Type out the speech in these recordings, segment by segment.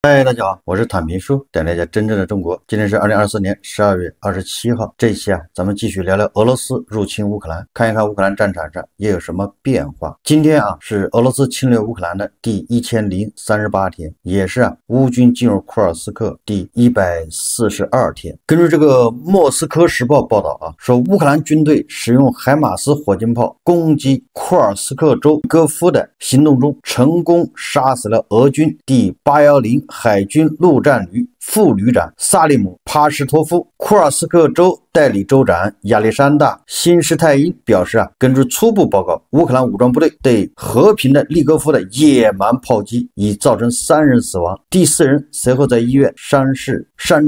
嗨，大家好，我是坦平叔，带大家真正的中国。今天是2024年12月27号，这一期咱们继续聊聊俄罗斯入侵乌克兰，看一看乌克兰战场上又有什么变化。今天是俄罗斯侵略乌克兰的第1038天，也是乌军进入库尔斯克第142天。根据这个莫斯科时报报道说乌克兰军队使用海马斯火箭炮攻击库尔斯克州戈夫的行动中，成功杀死了俄军第810海军陆战旅副旅长萨利姆·帕什托夫。库尔斯克州代理州长亚历山大·辛施泰因表示根据初步报告，乌克兰武装部队对和平的利戈夫的野蛮炮击已造成3人死亡，第4人随后在医院伤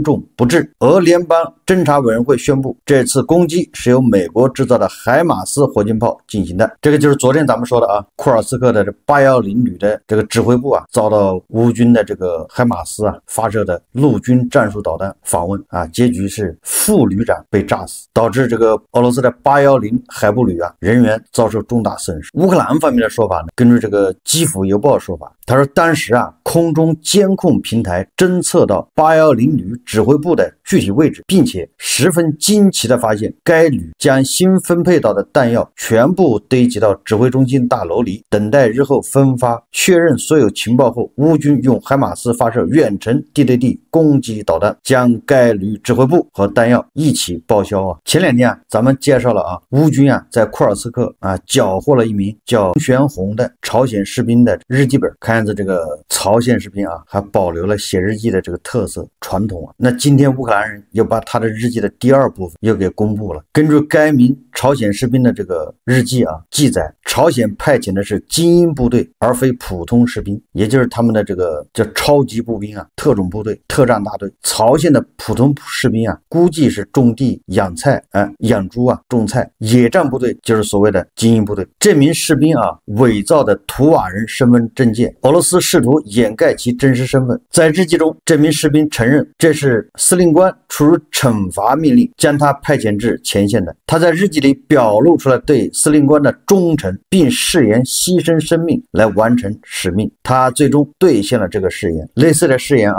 重不治。俄联邦侦察委员会宣布，这次攻击是由美国制造的海马斯火箭炮进行的。这个就是昨天咱们说的库尔斯克的810旅的这个指挥部遭到乌军的这个海马斯发射的陆军战术导弹访问结局是副旅长被炸死，导致这个俄罗斯的810海步旅人员遭受重大损失。乌克兰方面的说法呢，根据这个基辅邮报说法，他说当时空中监控平台侦测到810旅指挥部的具体位置，并且十分惊奇地发现该旅将新分配到的弹药全部堆积到指挥中心大楼里，等待日后分发。确认所有情报后，乌军用海马斯发射远程地对地攻击导弹，将该旅指挥部和弹药一起报销。前2天咱们介绍了乌军在库尔斯克缴获了一名叫玄红的朝鲜士兵的日记本，看着这个朝鲜士兵还保留了写日记的这个特色传统那今天乌克兰人又把他的日记的第2部分又给公布了。根据该名朝鲜士兵的这个日记记载，朝鲜派遣的是精英部队而非普通士兵，也就是他们的这个叫超级步兵特种部队、特战大队。朝鲜的普通士兵估计是种地、养菜、养猪种菜，野战部队就是所谓的精英部队。这名士兵伪造的图瓦人身份证件，俄罗斯试图掩盖其真实身份。在日记中，这名士兵承认这是司令官出于惩罚命令将他派遣至前线的。他在日记里表露出了对司令官的忠诚，并誓言牺牲生命来完成使命。他最终兑现了这个誓言。类似的誓言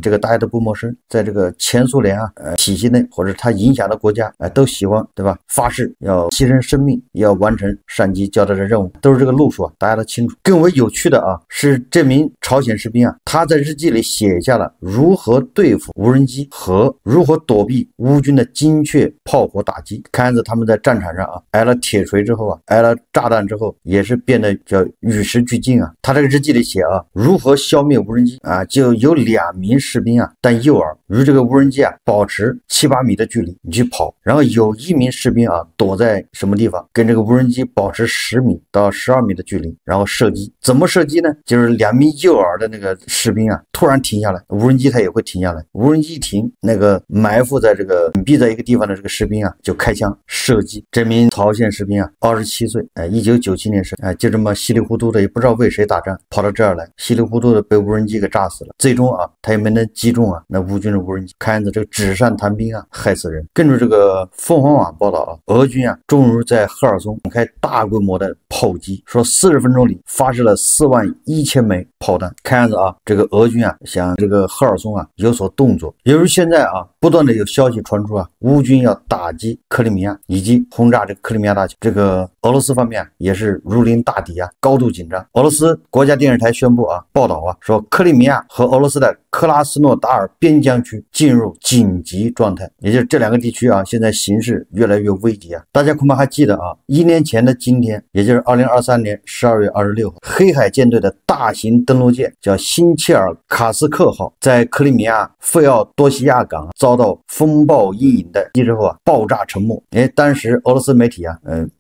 这个大家都不陌生，在这个前苏联体系内或者他影响的国家都喜欢对吧？发誓要牺牲生命，也要完成上级交代的任务，都是这个路数大家都清楚。更为有趣的是这名朝鲜士兵他在日记里写下了如何对付无人机和如何躲避乌军的精确炮火打击。看着他们在战场上挨了铁锤之后挨了炸弹之后，也是变得叫与时俱进他这个日记里写如何消灭无人机就有2名士兵但诱饵与这个无人机保持7-8米的距离你去跑，然后有1名士兵躲在什么地方，跟这个无人机保持10米到12米的距离，然后射击。怎么射击呢？就是2名诱饵的那个士兵突然停下来，无人机它也会停下来，无人机一停，那个埋伏在这个隐蔽在一个地方的这个士兵就开枪射击。这名朝鲜士兵27岁1997年生就这么稀里糊涂的，也不知道为谁打仗跑到这儿来，稀里糊涂的被无人机给炸死了。最终他也没能击中那乌军的无人机，看着这个纸上谈兵害死人。根据这个凤凰网报道俄军终于在赫尔松展开大规模的炮击，说40分钟里发射了41000枚炮弹。看着这个俄军想这个赫尔松有所动作。由于现在不断的有消息传出乌军要打击克里米亚以及轰炸这个克里米亚大桥，这个俄罗斯方面也是如临大敌高度紧张。俄罗斯国家电视台宣布报道说克里米亚和俄罗斯的克拉斯诺达尔边疆区进入紧急状态，也就是这2个地区现在形势越来越危急大家恐怕还记得1年前的今天，也就是2023年12月26号，黑海舰队的大型登陆舰叫辛切尔卡斯克号在克里米亚费奥多西亚港遭到风暴阴影的击之后爆炸沉没。当时俄罗斯媒体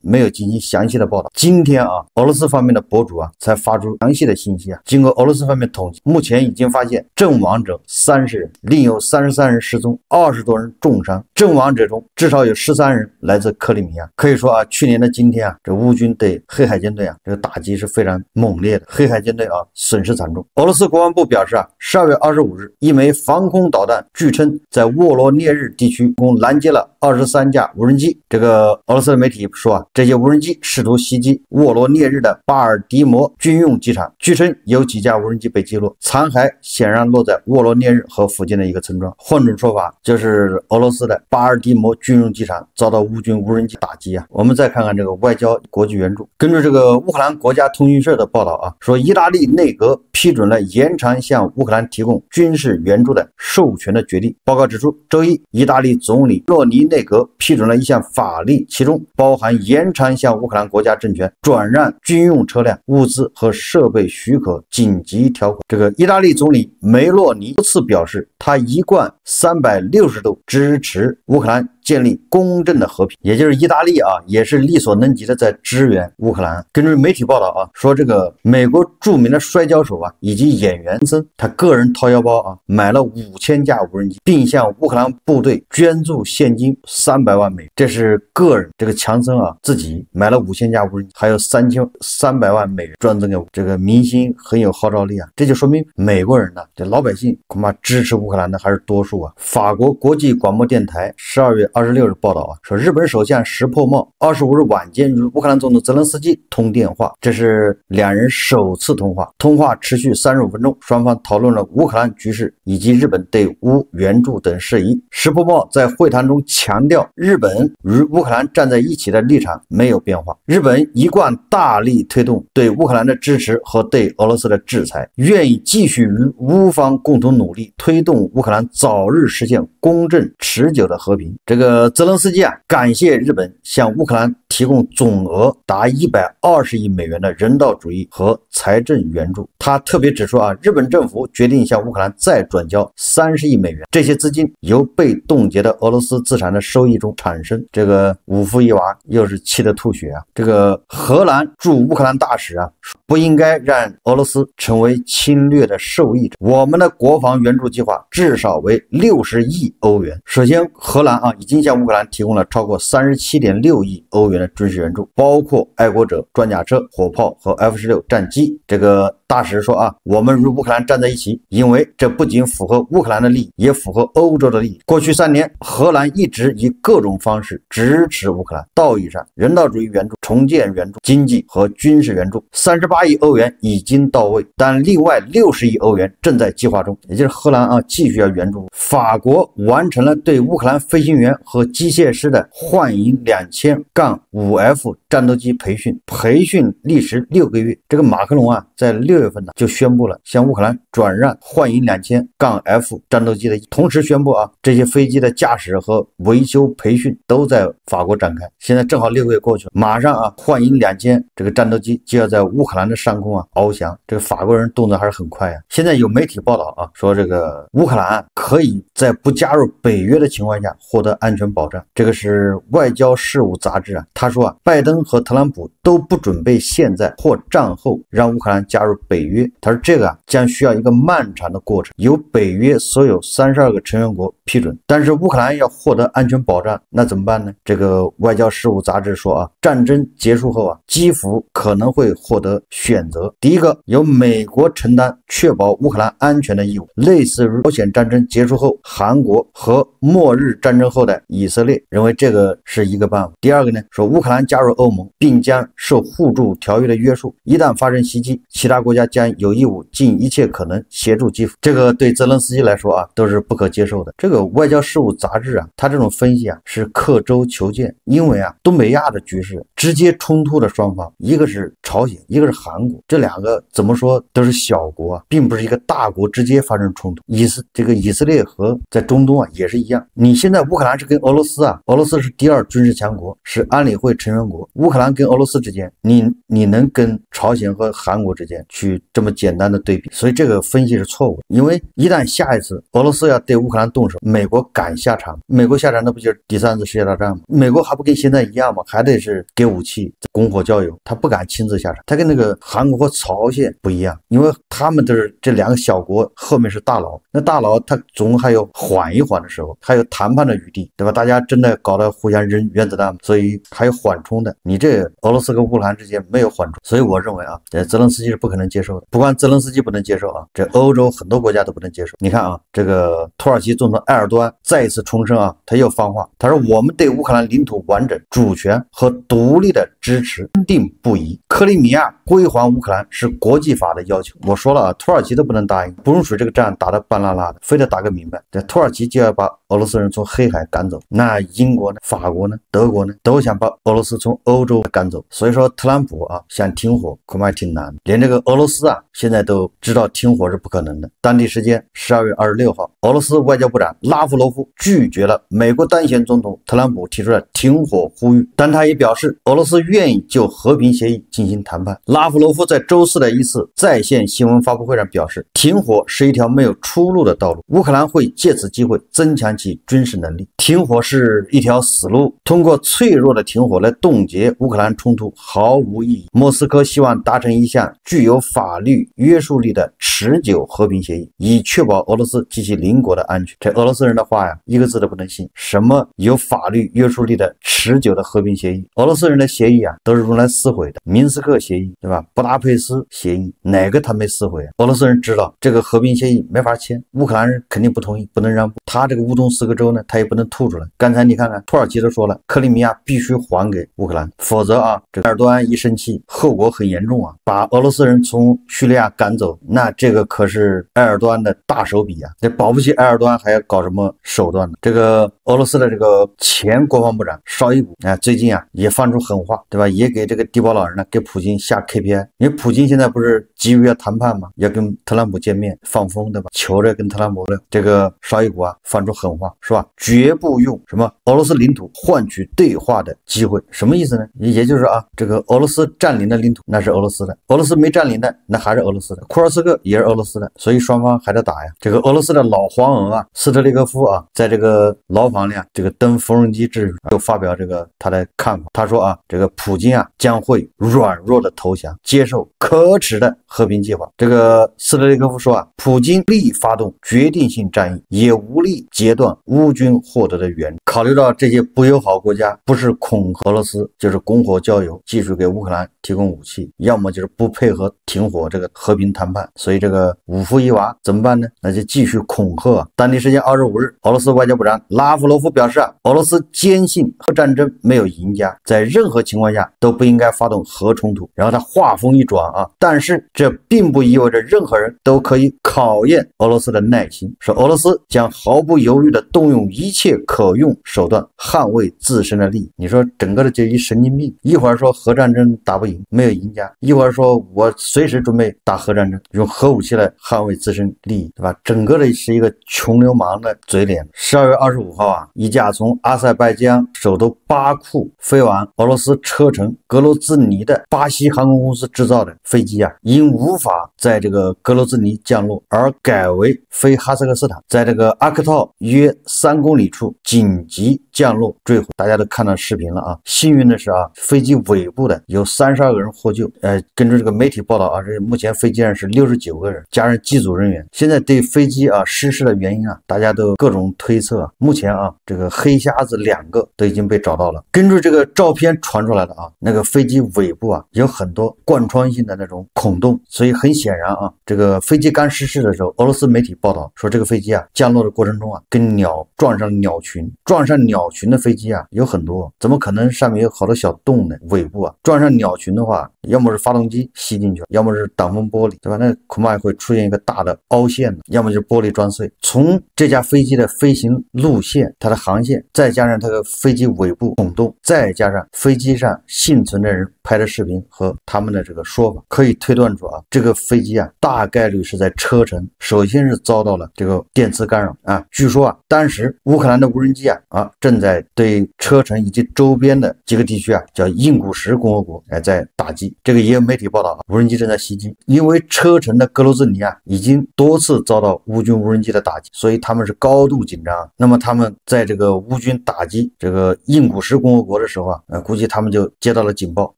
没有进行详细的报道。今天俄罗斯方面的博主才发出详细的信息经过俄罗斯方面统计，目前已经发现阵亡者30人，另有33人失踪，20多人重伤。阵亡者中至少有13人来自克里米亚。可以说去年的今天这乌军对黑海舰队这个打击是非常猛烈的，黑海舰队损失惨重。俄罗斯国防部表示12月25日，一枚防空导弹据称在沃罗涅日地区共拦截了23架无人机。这个俄罗斯的媒体说这些无人机试图袭击沃罗涅日的巴尔的摩军用机场，据称有几架无人机被击落，残骸显然落在在沃罗涅日和附近的一个村庄。换种说法，就是俄罗斯的巴尔的摩军用机场遭到乌军无人机打击啊。我们再看看这个外交国际援助。根据这个乌克兰国家通讯社的报道啊，说意大利内阁批准了延长向乌克兰提供军事援助的授权的决定。报告指出，周一，意大利总理洛尼内阁批准了一项法令，其中包含延长向乌克兰国家政权转让军用车辆、物资和设备许可紧急条款。这个意大利总理梅洛尼多次表示，他一贯360度支持乌克兰建立公正的和平，也就是意大利啊，也是力所能及的在支援乌克兰。根据媒体报道啊，说这个美国著名的摔跤手啊以及演员森，他个人掏腰包啊买了5000架无人机，并向乌克兰部队捐助现金300万美元。这是个人，这个强森啊自己买了5000架无人机，还有300万美元专赠给这个明星，很有号召力啊。这就说明美国人呢，这老百姓恐怕支持乌克兰的还是多数啊。法国国际广播电台12月26日报道啊，说日本首相石破茂25日晚间与乌克兰总统泽连斯基通电话，这是两人首次通话，通话持续35分钟，双方讨论了乌克兰局势以及日本对乌援助等事宜。石破茂在会谈中强调，日本与乌克兰站在一起的立场没有变化，日本一贯大力推动对乌克兰的支持和对俄罗斯的制裁，愿意继续与乌方共同努力，推动乌克兰早日实现公正持久的和平。这个泽连斯基啊，感谢日本向乌克兰提供总额达120亿美元的人道主义和财政援助。他特别指出啊，日本政府决定向乌克兰再转交30亿美元，这些资金由被冻结的俄罗斯资产的收益中产生。这个五夫一娃又是气得吐血啊！这个荷兰驻乌克兰大使啊，不应该让俄罗斯成为侵略的受益者。我们的国防援助计划至少为60亿欧元。首先，荷兰啊已经向乌克兰提供了超过37.6亿欧元的军事援助，包括爱国者装甲车、火炮和 F-16战机。这个大使说啊，我们与乌克兰站在一起，因为这不仅符合乌克兰的利益，也符合欧洲的利益。过去3年，荷兰一直以各种方式支持乌克兰，道义上、人道主义援助、重建援助、经济和军事援助，38亿欧元已经到位，但另外60亿欧元正在计划中，也就是荷兰啊继续要援助。法国完成了对乌克兰飞行员和机械师的幻影2000-5F 战斗机培训历时6个月。这个马克龙啊，在6月份呢就宣布了向乌克兰转让幻影2000-F 战斗机的，同时宣布啊，这些飞机的驾驶和维修培训都在法国展开。现在正好6个月过去了，马上啊，幻影2000这个战斗机就要在乌克兰的上空啊翱翔。这个法国人动作还是很快啊。现在有媒体报道啊，说这个乌克兰可以在不加入北约的情况下获得安全保障。这个是外交事务杂志啊，他说啊，拜登和特朗普都不准备现在或战后让乌克兰加入北约。他说这个将需要一个漫长的过程，由北约所有32个成员国批准。但是乌克兰要获得安全保障，那怎么办呢？这个外交事务杂志说啊，战争结束后啊，基辅可能会获得选择。第一个，由美国承担确保乌克兰安全的义务，类似于朝鲜战争结束后韩国和末日战争后的以色列，认为这个是一个办法。第二个呢，说乌克兰加入欧盟并将受互助条约的约束，一旦发生袭击，其他国家将有义务尽一切可能协助基辅。这个对泽连斯基来说啊，都是不可接受的。这个外交事务杂志啊，他这种分析啊是刻舟求剑，因为啊，东北亚的局势直接冲突的双方，一个是朝鲜，一个是韩国，这两个怎么说都是小国啊，并不是一个大国直接发生冲突。以色列和在中东啊也是一样。你现在乌克兰是跟俄罗斯啊，俄罗斯是第2军事强国，是安理会成员国。乌克兰跟俄罗斯之间，你能跟朝鲜和韩国之间去这么简单的对比？所以这个分析是错误的。因为一旦下一次俄罗斯要对乌克兰动手，美国敢下场？美国下场那不就是第3次世界大战吗？美国还不跟现在一样吗？还得是给武器、拱火浇油，他不敢亲自下场。他跟那个韩国和朝鲜不一样，因为他们都是这2个小国后面是大佬，那大佬他总还有缓一缓的时候，还有谈判的余地，对吧？大家真的搞得互相扔原子弹，所以还有缓冲的。你这俄罗斯跟乌克兰之间没有缓冲，所以我认为啊，泽连斯基是不可能接受的。不光泽连斯基不能接受啊，这欧洲很多国家都不能接受。你看啊，这个土耳其总统埃尔多安再一次重申啊，他又放话，他说我们对乌克兰领土完整、主权和独立的支持坚定不移。克里米亚归还乌克兰是国际法的要求。我说了啊，土耳其都不能答应，不容许这个仗打得半拉拉的，非得打个明白。这土耳其就要把俄罗斯人从黑海赶走，那英国呢、法国呢、德国呢，都想把俄罗斯从欧洲赶走。所以说，特朗普啊想停火恐怕挺难，连这个俄罗斯啊现在都知道停火是不可能的。当地时间12月26号，俄罗斯外交部长拉夫罗夫拒绝了美国当选总统特朗普提出的停火呼吁，但他也表示俄罗斯愿意就和平协议进行谈判。拉夫罗夫在周四的一次在线新闻发布会上表示，停火是一条没有出路的道路，乌克兰会借此机会增强其军事能力。停火是一条死路，通过脆弱的停火来冻结乌克兰冲突毫无意义。莫斯科希望达成一项具有法律约束力的持久和平协议，以确保俄罗斯及其邻国的安全。这俄罗斯人的话呀，一个字都不能信。什么有法律约束力的持久的和平协议？俄罗斯人的协议啊，都是用来撕毁的。明斯克协议，对吧？布达佩斯协议，哪个他没撕毁啊？俄罗斯人知道这个和平协议没法签，乌克兰人肯定不同意，不能让步。他这个乌东4个州呢，他也不能吐出来。刚才你看看，土耳其都说了，克里米亚必须还给乌克兰，否则啊，这埃尔多安一生气，后果很严重啊！把俄罗斯人从叙利亚赶走，那这个可是埃尔多安的大手笔啊！这保不齐埃尔多安还要搞什么手段呢？这个俄罗斯的这个前国防部长绍伊古啊，最近啊也放出狠话，对吧？也给这个地保老人呢，给普京下 KPI。因为普京现在不是急于要谈判吗？要跟特朗普见面放风，对吧？求着跟特朗普的这个绍伊古啊放出狠话，是吧？绝不用什么俄罗斯领土换取对话的机会，什么意思呢？也就是说啊，这个俄罗斯占领的领土那是俄罗斯的，俄罗斯没占领的那还是俄罗斯的，库尔斯克也是俄罗斯的，所以双方还得打呀。这个俄罗斯的老黄额啊，斯特列科夫啊，在这个牢房里啊，这个登缝纫机致语又发表这个他的看法。他说啊，这个普京啊将会软弱的投降，接受可耻的和平计划。这个斯特列科夫说啊，普京力发动决定性战役，也无力截断乌军获得的援助。考虑到这些不友好国家不是恐吓俄罗斯，就是拱火浇油，继续给乌克兰提供武器，要么就是不配合停火这个和平谈判。所以这个五夫一娃怎么办呢？那就继续恐吓啊。当地时间25日，俄罗斯外交部长拉夫罗夫表示啊，俄罗斯坚信核战争没有赢家，在任何情况下都不应该发动核冲突。然后他话锋一转啊，但是这并不意味着任何人都可以考验俄罗斯的耐心，说俄罗斯将毫不犹豫地动用一切可用手段捍卫自身的利益。你说整个的就一神经病，一会儿说核战争打不赢，没有赢家，一会儿说我随时准备打核战争，用核武器来捍卫自身利益，对吧？整个的是一个穷流氓的嘴脸。12月25号啊，一架从阿塞拜疆首都巴库飞往俄罗斯车臣格罗兹尼的巴西航空公司制造的飞机啊，因无法在这个格罗兹尼降落而改为飞哈萨克斯坦，在这个阿克套约3公里处紧急降落坠毁。大家都看到视频了啊！幸运的是啊，飞机尾部的有32个人获救。根据这个媒体报道啊，这目前飞机上是69个人，加上机组人员。现在对飞机啊失事的原因啊，大家都各种推测啊。目前啊，这个黑匣子2个都已经被找到了。根据这个照片传出来的啊，那个飞机尾部啊有很多贯穿性的那种孔洞，所以很显然啊，这个飞机刚失事的时候，俄罗斯媒体报道说这个飞机啊降落的过程中啊，跟鸟撞上鸟群，撞上鸟群的飞机啊有很多，怎么可能上面有好多小洞呢？尾部啊撞上鸟群的话，要么是发动机吸进去，要么是挡风玻璃，对吧？那恐怕会出现一个大的凹陷，要么就是玻璃撞碎。从这架飞机的飞行路线、它的航线，再加上它的飞机尾部孔洞，再加上飞机上幸存的人拍的视频和他们的这个说法，可以推断出啊，这个飞机啊大概率是在车臣首先是遭到了这个电磁干扰啊。据说啊，当时乌克兰的无人机啊正在对车臣以及周边的几个地区啊，叫印古什共和国在打击。这个也有媒体报道啊，无人机正在袭击。因为车臣的格罗兹尼啊已经多次遭到乌军无人机的打击，所以他们是高度紧张。那么他们在这个乌军打击这个印古什共和国的时候啊，估计他们就接到了警报，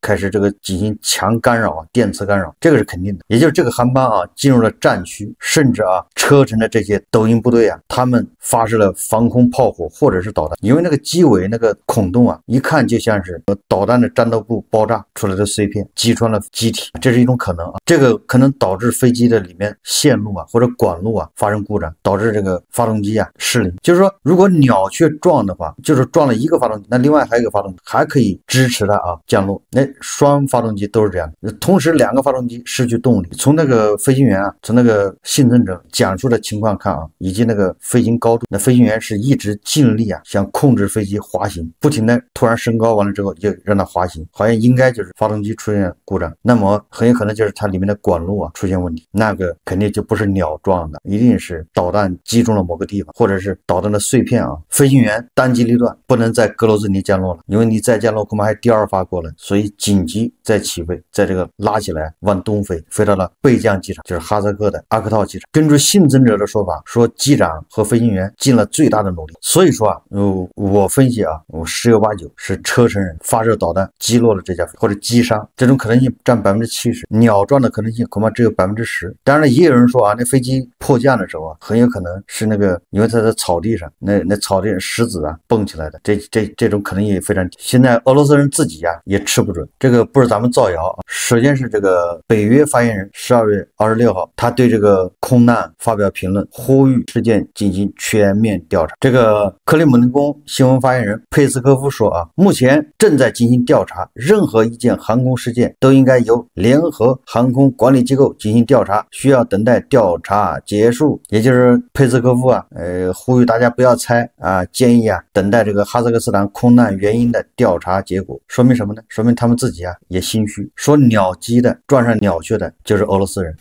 开始这个进行强干扰啊，电磁干扰，这个是肯定的。也就是这个航班啊进入了战区，甚至啊车臣的这些抖音部队啊，他们发射了防空炮火或者是导弹，因为那个机尾那个孔洞啊，一看就像是导弹的战斗部爆炸出来的碎片击穿了机体，这是一种可能啊。这个可能导致飞机的里面线路啊或者管路啊发生故障，导致这个发动机啊失灵。就是说，如果鸟去撞的话，就是撞了一个发动机，那另外还有一个发动机还可以支持它降落。那双发动机都是这样的，同时2个发动机失去动力。从那个飞行员从那个幸存者讲述的情况看以及那个飞行高度，那飞行员是一直尽力想控制飞机滑行，不停的突然升高完了之后就让它滑行，好像应该就是发动机出现故障，那么很有可能就是它里面的管路出现问题，那个肯定就不是鸟撞的，一定是导弹击中了某个地方，或者是导弹的碎片飞行员当机立断，不能在格罗兹尼降落了，因为你再降落恐怕还第2发过来，所以紧急再起飞，在这个拉起来往东飞，飞到了备降机场，就是哈萨克的阿克套机场。根据幸存者的说法，说机长和飞行员尽了最大的努力，所以说我分析我十有八九是车臣人发射导弹击落了这架飞机，或者击伤，这种可能性占70%，鸟撞的可能性恐怕只有10%。当然了，也有人说那飞机迫降的时候很有可能是那个，因为它在草地上，那草地上石子蹦起来的，这种可能也非常低。现在俄罗斯人自己也吃不准，这个不是咱们造谣首先是这个北约发言人12月26号，他对这个空难发表评论，呼吁事件进行全面调查。这个克里姆林宫新闻发言人佩斯科夫说目前正在进行调查，任何一件航空事件都应该由联合航空管理机构进行调查，需要等待调查结束。也就是佩斯科夫呼吁大家不要猜建议等待这个哈萨克斯坦空难原因的调查结果。说明什么呢？说明他们自己也心虚，说鸟击的撞上鸟穴的就是俄罗斯人。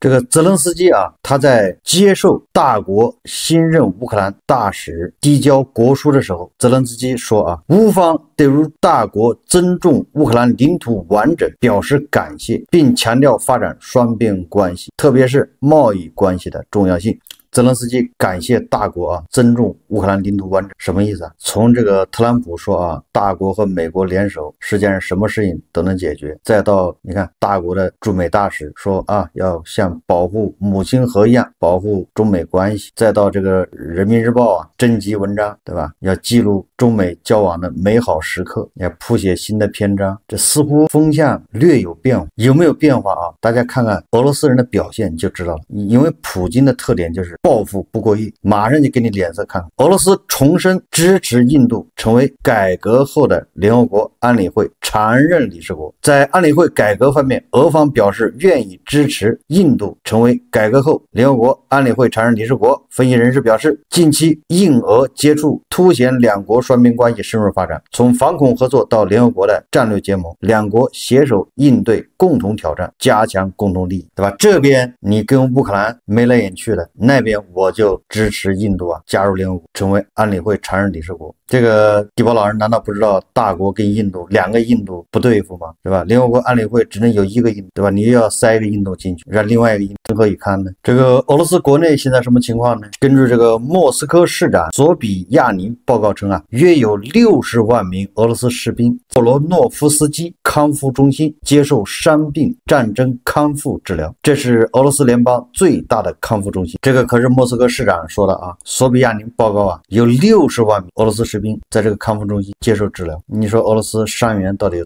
这个泽连斯基他在接受大国新任乌克兰大使递交国书的时候，泽连斯基说乌方对于大国尊重乌克兰领土完整表示感谢，并强调发展双边关系，特别是贸易关系的重要性。泽连斯基感谢大国尊重乌克兰领土完整，什么意思从这个特朗普说大国和美国联手，世界上什么事情都能解决，再到你看大国的驻美大使说要像保护母亲河一样保护中美关系，再到这个人民日报征集文章，对吧？要记录中美交往的美好时刻，要谱写新的篇章，这似乎风向略有变化。有没有变化大家看看俄罗斯人的表现就知道了。因为普京的特点就是报复不过夜，马上就给你脸色看。俄罗斯重申支持印度成为改革后的联合国安理会常任理事国。在安理会改革方面，俄方表示愿意支持印度成为改革后联合国安理会常任理事国。分析人士表示，近期印俄接触凸显两国双边关系深入发展，从反恐合作到联合国的战略结盟，两国携手应对共同挑战，加强共同利益，对吧？这边你跟乌克兰眉来眼去的，那边我就支持印度加入联合国，成为安理会常任理事国。这个地保老人难道不知道大国跟印度两个印度不对付吗？对吧？联合国安理会只能有一个印度，对吧？你又要塞一个印度进去，让另外一个印度情何以堪呢？这个俄罗斯国内现在什么情况呢？根据这个莫斯科市长索比亚宁报告称约有60万名俄罗斯士兵波罗诺夫斯基康复中心接受伤病战争康复治疗，这是俄罗斯联邦最大的康复中心。这个可是莫斯科市长说的索比亚宁报告有60万名俄罗斯士兵在这个康复中心接受治疗。你说俄罗斯伤员到底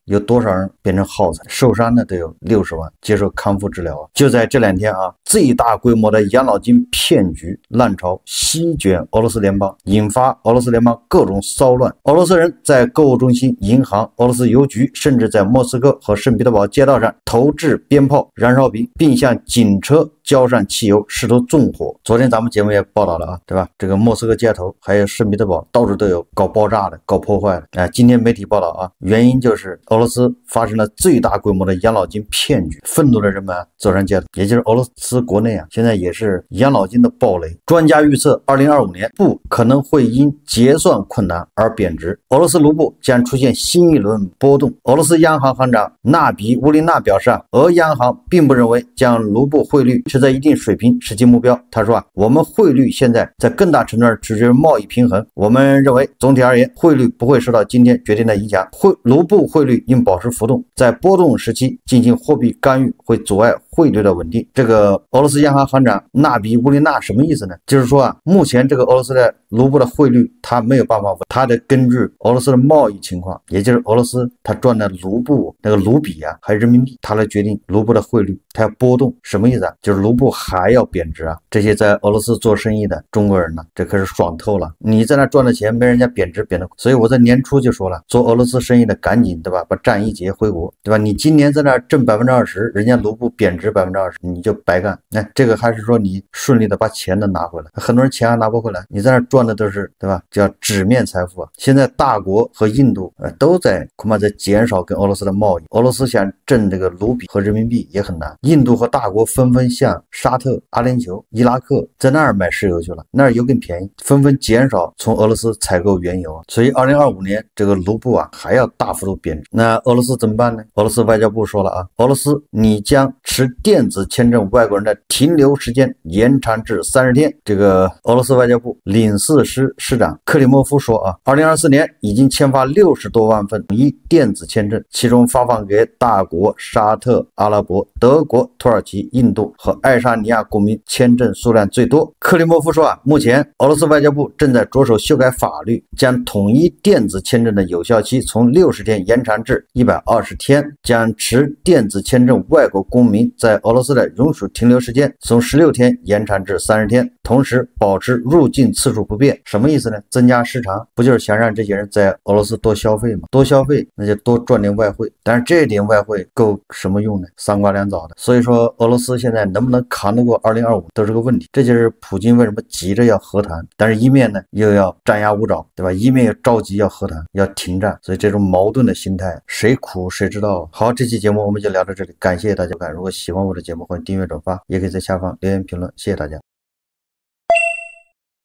有多少人变成耗子？受伤的都有60万接受康复治疗就在这2天最大规模的养老金骗局浪潮席卷俄罗斯联邦，引发俄罗斯联邦各种骚乱。俄罗斯人在购物中心、银行、俄罗斯邮局，甚至在莫斯科和圣彼得堡街道上投掷鞭炮、燃烧瓶，并向警车浇上汽油，试图纵火。昨天咱们节目也报道了对吧？这个莫斯科街头还有圣彼得堡到处都有搞爆炸的、搞破坏的今天媒体报道原因就是俄罗斯发生了最大规模的养老金骗局，愤怒的人们走上街头。也就是俄罗斯国内现在也是养老金的暴雷。专家预测2025年布可能会因结算困难而贬值，俄罗斯卢布将出现新一轮波动。俄罗斯央行行长纳比乌林娜表示俄央行并不认为将卢布汇率持在一定水平是其目标。他说我们汇率现在在更大程度上取决于贸易平衡，我们认为总体而言汇率不会受到今天决定的影响，卢布汇率应保持浮动，在波动时期进行货币干预会阻碍汇率的稳定。这个俄罗斯央行行长纳比乌林娜什么意思呢？就是说目前这个俄罗斯的卢布的汇率它没有办法稳，它得根据俄罗斯的贸易情况，也就是俄罗斯它赚的卢布那个卢比还是人民币，它来决定卢布的汇率，它要波动。什么意思就是卢布还要贬值啊！这些在俄罗斯做生意的中国人呢，这可是爽透了。你在那赚的钱没人家贬值贬的，所以我在年初就说了，做俄罗斯生意的赶紧对吧，把战役节回国对吧？你今年在那挣20%，人家卢布贬值20%，你就白干。那这个还是说你顺利的把钱能拿回来，很多人钱还拿不回来，你在那赚的都是对吧？叫纸面财富啊！现在大国和印度都在恐怕在减少跟俄罗斯的贸易，俄罗斯想挣这个卢比和人民币也很难。印度和大国纷纷向沙特、阿联酋、伊拉克在那儿买石油去了，那儿油更便宜，纷纷减少从俄罗斯采购原油，所以2025年这个卢布啊还要大幅度贬值。那俄罗斯怎么办呢？俄罗斯外交部说了啊，俄罗斯你将持电子签证外国人的停留时间延长至30天。这个俄罗斯外交部领事司司长克里莫夫说啊，2024年已经签发60多万份统一电子签证，其中发放给大国沙特阿拉伯、德国、土耳其、印度和爱沙尼亚公民签证数量最多。克里莫夫说啊，目前俄罗斯外交部正在着手修改法律，将统一电子签证的有效期从60天延长至120天，将持电子签证外国公民在俄罗斯的永久停留时间从16天延长至30天，同时保持入境次数不变。什么意思呢？增加时长，不就是想让这些人在俄罗斯多消费吗？多消费，那就多赚点外汇。但是这点外汇够什么用呢？3瓜2枣的。所以说，俄罗斯现在能不能扛得过2025都是个问题。这就是普京为什么急着要和谈，但是一面呢又要张牙舞爪，对吧？一面又着急要和谈，要停战。所以这种矛盾的心态，谁苦谁知道。好，这期节目我们就聊到这里，感谢大家看。如果喜欢我的节目，欢迎订阅转发，也可以在下方留言评论。谢谢大家。